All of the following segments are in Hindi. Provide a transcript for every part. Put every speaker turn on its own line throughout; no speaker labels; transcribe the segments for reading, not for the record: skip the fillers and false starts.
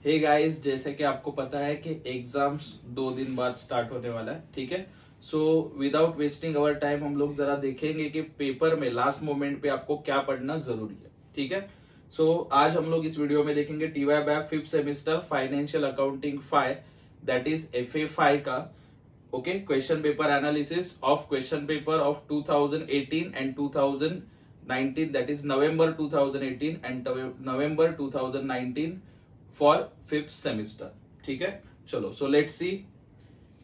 हे गाइस, जैसे कि आपको पता है कि एग्जाम्स 2 दिन बाद स्टार्ट होने वाला है। ठीक है, so without wasting our time हम लोग जरा देखेंगे कि पेपर में लास्ट मोमेंट पे आपको क्या पढ़ना जरूरी है। ठीक है, सो आज हम लोग इस वीडियो में देखेंगे TY BAIF 5th semester financial accounting 5 that is FA5 का okay question paper analysis of question paper of 2018 and 2019 that is November 2018 and November 2019 for 5th semester. ठीक है, चलो सो लेट्स सी।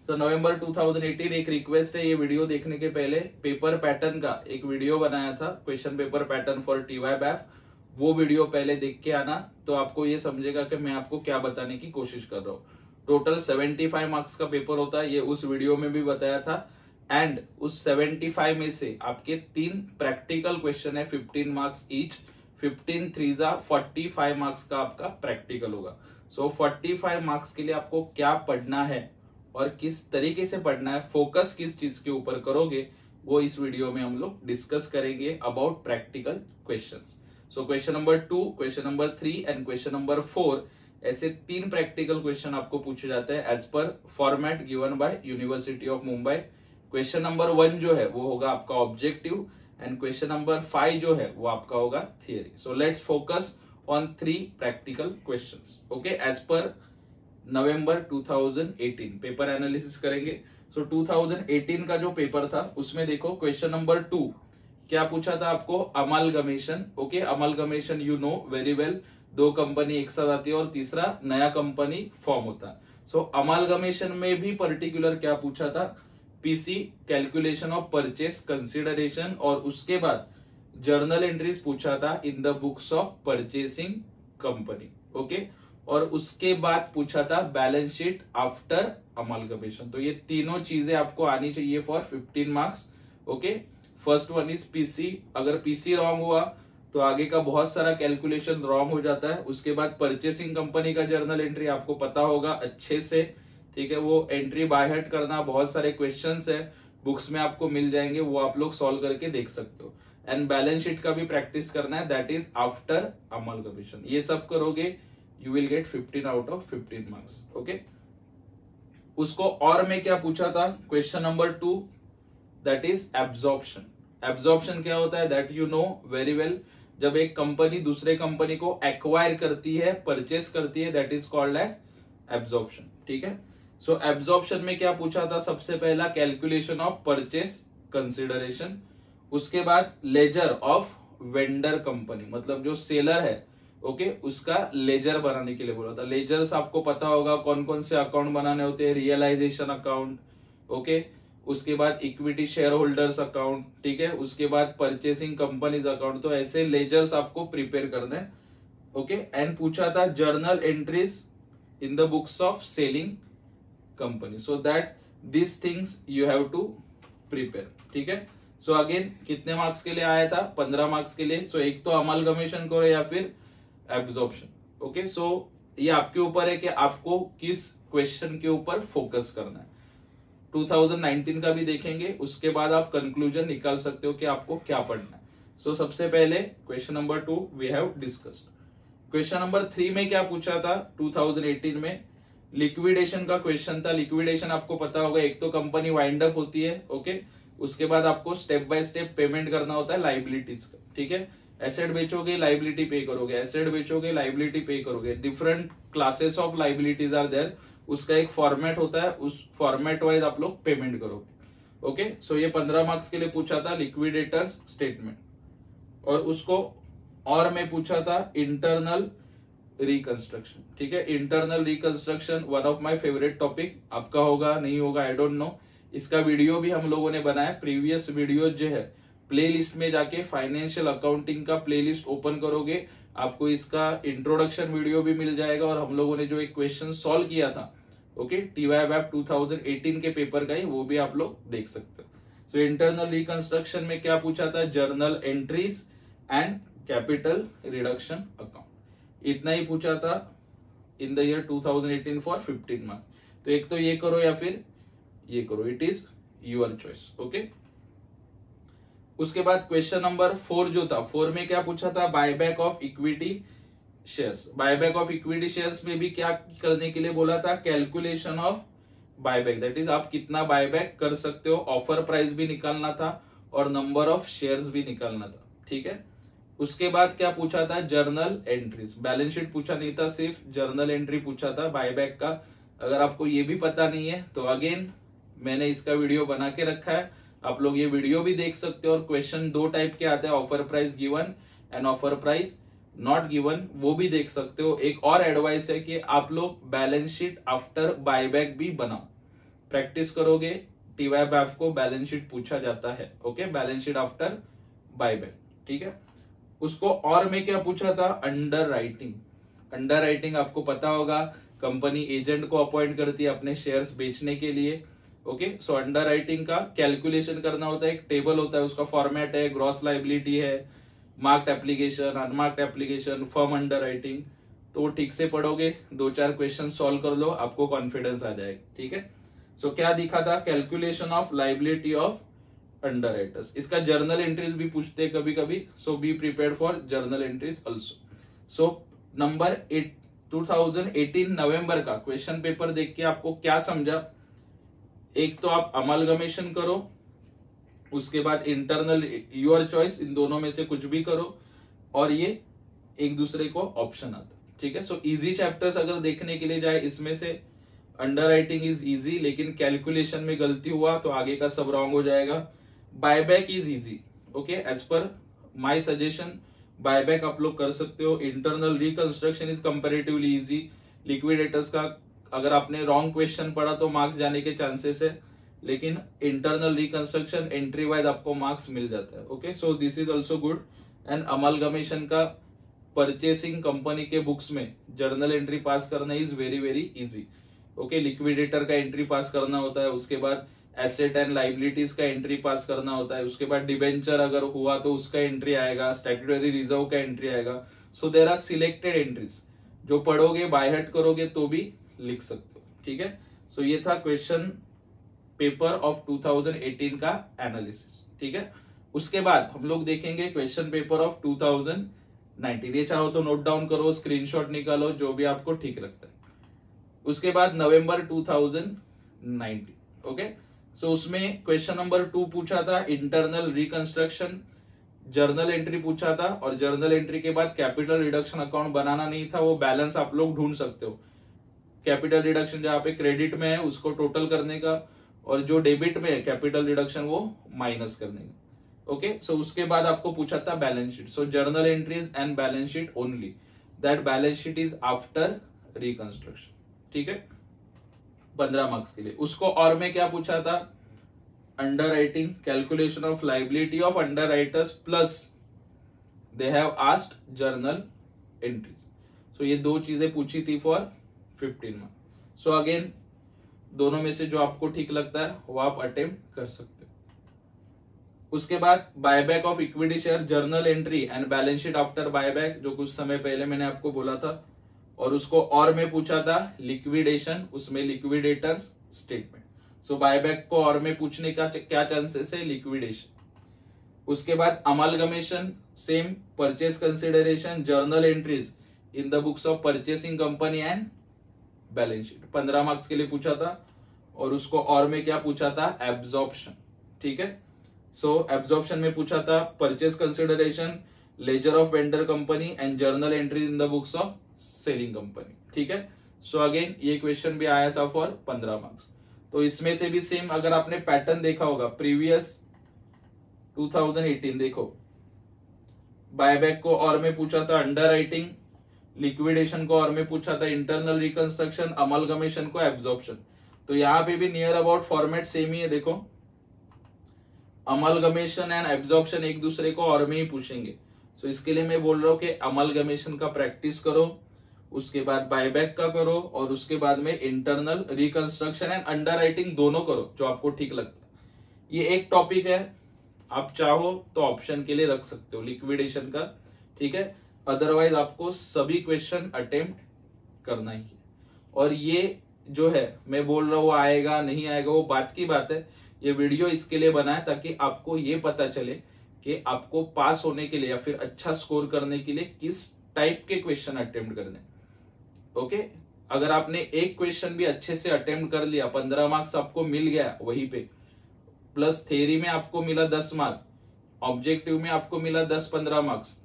तो नवंबर 2018 एक रिक्वेस्ट है, ये वीडियो देखने के पहले पेपर पैटर्न का एक वीडियो बनाया था, question paper pattern for TY BAIF. वो वीडियो पहले देख के आना तो आपको ये समझेगा कि मैं आपको क्या बताने की कोशिश कर रहा हूँ। टोटल 75 मार्क्स का पेपर होता है, ये उस वीडियो में भी बताया था। एंड उस 75 में से आपके 3 प्रैक्टिकल क्वेश्चन है, 15 मार्क्स ईच। 15 3 45 मार्क्स का आपका प्रैक्टिकल होगा। सो 45 मार्क्स के लिए आपको क्या पढ़ना है और किस तरीके से पढ़ना है, फोकस किस चीज के ऊपर करोगे, वो इस वीडियो में हम लोग डिस्कस करेंगे about practical questions. So question number 2, question number 3 and question number 4 ऐसे 3 प्रैक्टिकल क्वेश्चन आपको पूछे जाते हैं as per format given by university of Mumbai. Question number 1 जो है वो होगा आपका ऑब्जेक्टिव एंड क्वेश्चन नंबर 5 जो है वो आपका होगा theory. So let's focus on 3 practical questions okay as per November 2018 paper analysis करेंगे। सो 2018 का जो पेपर था उसमें देखो क्वेश्चन नंबर 2 क्या पूछा था आपको, amalgamation. Okay, amalgamation you know very well, 2 company एक साथ आती है और तीसरा नया कंपनी फॉर्म होता है। सो अमलगमेशन में भी पर्टिकुलर क्या पूछा था, PC calculation of purchase consideration, और उसके बाद जर्नल एंट्रीज पूछा था in the books of purchasing company. Okay, और उसके बाद पूछा था बैलेंस शीट आफ्टर अमलगमेशन। तो ये तीनों चीजें आपको आनी चाहिए for 15 marks. Okay, first one is PC, अगर पीसी रॉन्ग हुआ तो आगे का बहुत सारा कैलकुलेशन रॉन्ग हो जाता है। उसके बाद परचेसिंग कंपनी का जर्नल एंट्री आपको पता होगा अच्छे से। ठीक है, वो एंट्री बाय हार्ट करना, बहुत सारे क्वेश्चंस है बुक्स में आपको मिल जाएंगे, वो आप लोग सॉल्व करके देख सकते हो। एंड बैलेंस शीट का भी प्रैक्टिस करना है, दैट इज आफ्टर अमलगमेशन। ये सब करोगे you will get 15 out of 15 marks. Okay, उसको और में क्या पूछा था, question number 2 that is absorption. Absorption क्या होता है that you know very well, जब एक कंपनी दूसरे कंपनी को एक्वायर करती है, परचेस करती है, that is called as absorption. ठीक है, सो एब्जॉर्प्शन में क्या पूछा था, सबसे पहला कैलकुलेशन ऑफ परचेस कंसिडरेशन, उसके बाद लेजर ऑफ वेंडर कंपनी, मतलब जो सेलर है ओके उसका लेजर बनाने के लिए बोला था। लेजर्स आपको पता होगा कौन कौन से अकाउंट बनाने होते हैं, रियलाइजेशन अकाउंट ओके, उसके बाद इक्विटी शेयर होल्डर्स अकाउंट, ठीक है, उसके बाद परचेसिंग कंपनीज अकाउंट। तो ऐसे लेजर्स आपको प्रिपेयर करना है ओके। एंड पूछा था journal entries in the books of selling company, so that this things you have to prepare. ठीक है, सो अगेन कितने मार्क्स के लिए आया था, 15 मार्क्स के लिए। सो एक तो अमलगमेशन करो या फिर एब्जॉर्प्शन। ओके, सो ये आपके ऊपर है कि आपको किस क्वेश्चन के ऊपर फोकस करना है। 2019 का भी देखेंगे, उसके बाद आप कंक्लूजन निकाल सकते हो कि आपको क्या पढ़ना है। सो सबसे पहले question number 2 we have discussed. Question number 3 में क्या पूछा था, 2018 में लिक्विडेशन का क्वेश्चन था। लिक्विडेशन आपको पता होगा, एक तो कंपनी वाइंड अप होती है ओके, उसके बाद आपको स्टेप बाय स्टेप पेमेंट करना होता है लाइबिलिटीज का। ठीक है, एसेट बेचोगे लाइबिलिटी पे करोगे, एसेट बेचोगे लाइबिलिटी पे करोगे, different classes of liabilities are there, उसका एक फॉर्मेट होता है, उस फॉर्मेट वाइज आप लोग पेमेंट करोगे। ओके, सो ये 15 मार्क्स के लिए पूछा था लिक्विडेटर्स स्टेटमेंट, और उसको और में पूछा था इंटरनल रिकंस्ट्रक्शन। ठीक है, internal reconstruction one of my favourite topic, आपका होगा नहीं होगा आई डोंट नो। इसका वीडियो भी हम लोगों ने बनाया, प्रीवियस वीडियो जो है प्लेलिस्ट में जाके फाइनेंशियल अकाउंटिंग का प्लेलिस्ट ओपन करोगे, आपको इसका इंट्रोडक्शन वीडियो भी मिल जाएगा, और हम लोगों ने जो एक क्वेश्चन सॉल्व किया था ओके टीवाई बैफ 2018 के पेपर का ही, वो भी आप लोग देख सकते हो। सो इंटरनल रिकंस्ट्रक्शन में क्या पूछा था, journal entries and capital reduction account, इतना ही पूछा था in the year 2018 for 15 marks. तो एक तो ये करो या फिर ये करो, it is your choice okay. उसके बाद क्वेश्चन नंबर 4 जो था, 4 में क्या पूछा था, buyback of equity shares. Buyback of equity shares में भी क्या करने के लिए बोला था, calculation of buyback, that is आप कितना बायबैक कर सकते हो, ऑफर प्राइस भी निकालना था और नंबर ऑफ शेयर्स भी निकालना था, ठीक है। उसके बाद क्या पूछा था, जर्नल एंट्रीज, बैलेंस शीट पूछा नहीं था, सिर्फ जर्नल एंट्री पूछा था बायबैक का। अगर आपको ये भी पता नहीं है तो अगेन मैंने इसका वीडियो बना के रखा है, आप लोग ये वीडियो भी देख सकते हो। और क्वेश्चन दो टाइप के आते हैं, offer price given and offer price not given, वो भी देख सकते हो। एक और एडवाइस है कि आप लोग बैलेंस शीट आफ्टर बायबैक भी बनाओ, प्रैक्टिस करोगे TYBAF को बैलेंस शीट पूछा जाता है, okay, balance sheet after buyback, ठीक है। उसको और में क्या पूछा था, अंडर राइटिंग। अंडर राइटिंग आपको पता होगा, कंपनी एजेंट को अपॉइंट करती है अपने शेयर्स बेचने के लिए, ओके। सो अंडर राइटिंग का कैलकुलेशन करना होता है, एक टेबल होता है, उसका फॉर्मेट है, ग्रॉस लाइबिलिटी है, marked application, unmarked application, firm under writing. तो वो ठीक से पढ़ोगे, 2-4 क्वेश्चन सॉल्व कर लो, आपको कॉन्फिडेंस आ जाएगा, ठीक है। सो क्या दिखा था, calculation of liability of underwriters. इसका जर्नल एंट्रीज भी पूछते हैं कभी कभी, so be prepared for journal entries also. So number 2018 नवंबर का क्वेश्चन पेपर देख के आपको क्या समझा, एक तो आप अमालगमेशन करो, उसके बाद इंटरनल, योर चॉइस, इन दोनों में से कुछ भी करो, और ये एक दूसरे को ऑप्शन आता, ठीक है। सो इजी चैप्टर्स अगर देखने के लिए जाए, इसमें से अंडर राइटिंग इज इजी, लेकिन कैलकुलेशन में गलती हुआ तो आगे का सब रॉन्ग हो जाएगा। Buyback is easy, okay, as per my suggestion buyback आप लोग कर सकते हो। Internal reconstruction is comparatively easy. Liquidators का अगर आपने रॉन्ग क्वेश्चन पढ़ा तो मार्क्स जाने के चांसेस है, लेकिन इंटरनल रिकंस्ट्रक्शन एंट्री वाइज आपको मार्क्स मिल जाता है, okay. So this is also good. And amalgamation का परचेसिंग कंपनी के बुक्स में जर्नल एंट्री पास करना is very very easy, okay. Liquidator का एंट्री पास करना होता है, उसके बाद एसेट एंड लाइबिलिटीज का एंट्री पास करना होता है, उसके बाद डिबेंचर अगर हुआ तो उसका एंट्री आएगा, स्टैट्यूटरी रिजर्व का एंट्री आएगा। So there are selected entries, जो पढ़ोगे बाय हार्ट करोगे तो भी लिख सकते हो, ठीक है। सो ये था क्वेश्चन पेपर ऑफ 2018 का एनालिसिस, ठीक है। उसके बाद हम लोग देखेंगे क्वेश्चन पेपर ऑफ 2019। ये चाहो तो नोट डाउन करो, स्क्रीनशॉट निकालो, जो भी आपको ठीक लगता है। उसके बाद नवंबर 2019, ओके। सो उसमें क्वेश्चन नंबर 2 पूछा था, इंटरनल रिकंस्ट्रक्शन, जर्नल एंट्री पूछा था, और जर्नल एंट्री के बाद कैपिटल रिडक्शन अकाउंट बनाना नहीं था, वो बैलेंस आप लोग ढूंढ सकते हो। कैपिटल रिडक्शन जहां पे क्रेडिट में है उसको टोटल करने का, और जो डेबिट में है कैपिटल रिडक्शन वो माइनस करने का, ओके। सो उसके बाद आपको पूछा था balance sheet. So journal entries and balance sheet only, that balance sheet is after reconstruction, ठीक है, 15 मार्क्स के लिए। उसको और में क्या पूछा था, underwriting, calculation of liability of underwriters, plus they have asked journal entries. So ये दो चीजें पूछी थी फॉर 15 मार्क्स। सो अगेन दोनों में से जो आपको ठीक लगता है वो आप अटेम्प्ट कर सकते हो। उसके बाद buyback of equity share, journal entry and balance sheet after buyback, जो कुछ समय पहले मैंने आपको बोला था। और उसको और में पूछा था लिक्विडेशन, उसमें लिक्विडेटर्स स्टेटमेंट। सो बायबैक को और में पूछने का क्या चांसेस है, लिक्विडेशन। उसके बाद amalgamation, same, purchase consideration, journal entries in the books of purchasing company and balance sheet, 15 marks के लिए पूछा था। और उसको और में क्या पूछा था, एब्जॉर्प्शन, ठीक है। सो एब्जॉर्प्शन में पूछा था purchase consideration, laser of vendor company and journal entries in the books of selling company, ठीक है। सो अगेन ये क्वेश्चन भी आया था फॉर 15 मार्क्स। तो इसमें से भी सेम, अगर आपने पैटर्न देखा होगा प्रीवियस 2018, देखो बायबैक को और में पूछा था अंडर राइटिंग, लिक्विडेशन को और में पूछा था इंटरनल रिकंस्ट्रक्शन, अमालगमेशन को एब्जॉर्प्शन। तो यहां पे भी नियर अबाउट फॉर्मेट सेम ही है, देखो अमालगमेशन एंड एब्जॉर्प्शन एक दूसरे को और में ही पूछेंगे। सो इसके लिए मैं बोल रहा हूं कि अमालगमेशन का प्रैक्टिस करो, उसके बाद बायबैक का करो, और उसके बाद में internal reconstruction and under writing दोनों करो, जो आपको ठीक लगता है। ये एक टॉपिक है, आप चाहो तो ऑप्शन के लिए रख सकते हो लिक्विडेशन का, ठीक है। अदरवाइज आपको सभी क्वेश्चन अटेम्प्ट करना ही है। और ये जो है मैं बोल रहा हूं आएगा नहीं आएगा वो बात की बात है, ये वीडियो इसके लिए बना है ताकि आपको ये पता चले कि आपको पास होने के लिए या फिर अच्छा स्कोर करने के लिए किस टाइप के क्वेश्चन अटेम्प्ट करने। ओके, अगर आपने एक क्वेश्चन भी अच्छे से अटेम्प्ट कर लिया, 15 मार्क्स आपको मिल गया वहीं पे, प्लस थ्योरी में आपको मिला 10 मार्क, ऑब्जेक्टिव में आपको मिला 10-15 मार्क्स,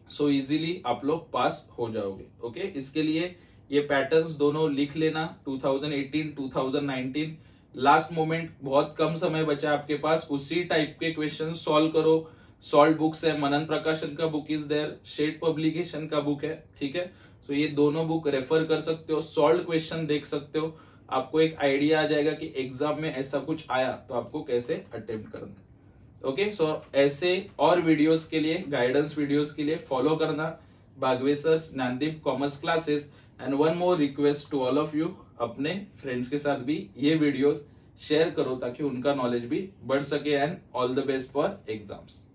सो इजीली आप लोग पास हो जाओगे। ओके, इसके लिए ये पैटर्न्स दोनों लिख लेना। 2018, 2019 लास्ट मोमेंट, बहुत कम समय बचा आपके पास, उसी टाइप के क्वेश्चन सॉल्व करो। सॉल्व बुक्स है, मनन प्रकाशन का book is there, Sheth publication का बुक है, ठीक है। तो ये दोनों बुक रेफर कर सकते हो, सॉल्व क्वेश्चन देख सकते हो, आपको एक आइडिया आ जाएगा कि एग्जाम में ऐसा कुछ आया तो आपको कैसे अटेम्प्ट करना है। ओके, सो ऐसे और वीडियोस के लिए, गाइडेंस वीडियोस के लिए फॉलो करना भागवेसर्स Gyandeep commerce classes. And one more request to all of you, अपने फ्रेंड्स के साथ भी ये वीडियोस शेयर करो ताकि उनका नॉलेज भी बढ़ सके। And all the best for exams.